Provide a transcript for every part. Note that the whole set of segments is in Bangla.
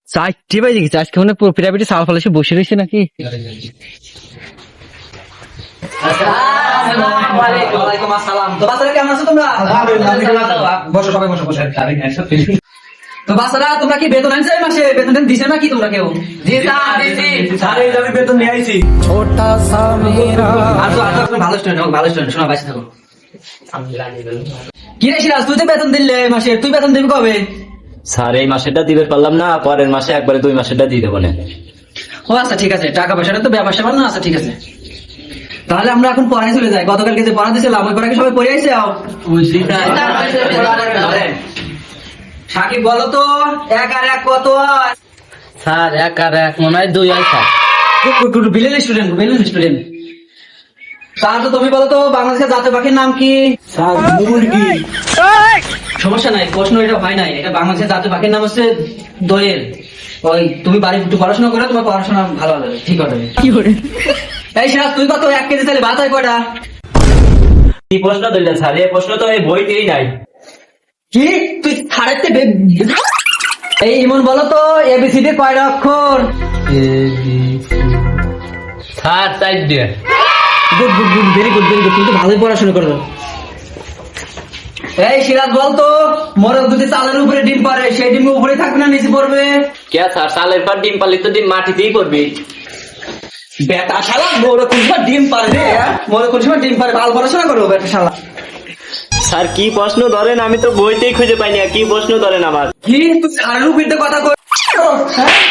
চারটে বাজে গেছে, আজকে মনে পিটাপিটি সাল ফালাসে বসে রয়েছে নাকি? ওয়ালাইকুম আসসালাম। তো বাচ্চারা কেমন আছো তোমরা? বসো, সবাই বসো বসো। তো বাচ্চারা তোমরা কি বেতন আনছো এই মাসে? বেতন দিছে নাকি তোমরা কেউ? জি স্যার, দিছি। স্যার এই আমি বেতন নিয়ে আইছি। আসো আসো, তুমি ভালো স্টুডেন্ট হোক, ভালো স্টুডেন্ট, শোনা, বাঁচে থাকো। কি রে সিরাজ, তুই তো বেতন দিলে এই মাসে, তুই বেতন দিবি কবে? স্যার এই মাসেরটা দিতে পারলাম না, পরের মাসে একবারে 2 মাসেরটা দিয়ে দেবো না। ও আচ্ছা ঠিক আছে, টাকা পয়সাটা তো ব্যবসা না। আচ্ছা ঠিক আছে, তাহলে আমরা এখন পড়ায় চলে যাই। গতকালকে যে পড়া দিয়েছিলাম ওই পড়া কি সবাই পড়ে আইছে? সাকিব বলো তো, 1 আর 1 কত হয়? স্যার 1 আর 1 মনে হয় 2 হয় স্যার। Villain student. তাহলে তুমি বলো তো, বাংলাদেশের জাতীয় পাখির নাম কি? স্যার মুরগি। সমস্যা নাই, প্রশ্ন এটা হয় নাই। এটা বাংলাদেশের জাতীয় পাখির নাম হচ্ছে দোয়েল। ওই তুমি বাড়ি একটু পড়াশোনা করে তোমার পড়াশোনা ভালো হবে, ঠিক হবে। এই সিরাজ, তুই কত 1 কেজি তাহলে ভাত হয় কয়টা? কি প্রশ্ন দিলেন স্যার? এই প্রশ্ন তো এই বইতেই নাই। কি তুই ছাড়াতে এই ইমন বলো তো, এবিসিডি কয়টা অক্ষর? Sir 4 good, very good. তুমি তো ভালোই পড়াশোনা করো। এই সিরাজ বলতো, মোরগ যদি চালের উপরে ডিম পারে, সেই ডিম উপরে থাকবে না নিচে পড়বে? কে স্যার, সালের পর ডিম পারলে তো ডিম মাটিতেই পড়বি। বেটা শালা, মোরগ কোন সময় ডিম পারে রে? মোরগ কোন সময় ডিম পারে? ভালো পড়াশোনা করো বেটা শালা। স্যার কি প্রশ্ন ধরেন, আমি তো বইতেই খুঁজে পাইনি। কি প্রশ্ন ধরেন আমার? কি তুই চালের উপরে কথা কই?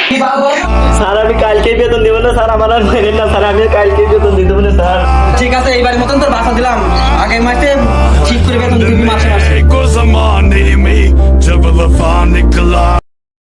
কি বাবা? স্যার আমি কালকেই বেতন দেবো না স্যার, আমার আর মেনেন না স্যার, আমি কালকেই বেতন দিয়ে দেবো না স্যার। ঠিক আছে, এইবারের মতন তোর বাসা দিলাম, আগামী মাসে ঠিক করে বেতন দিবি মাসে মাসে। को ज़माने में जब वफा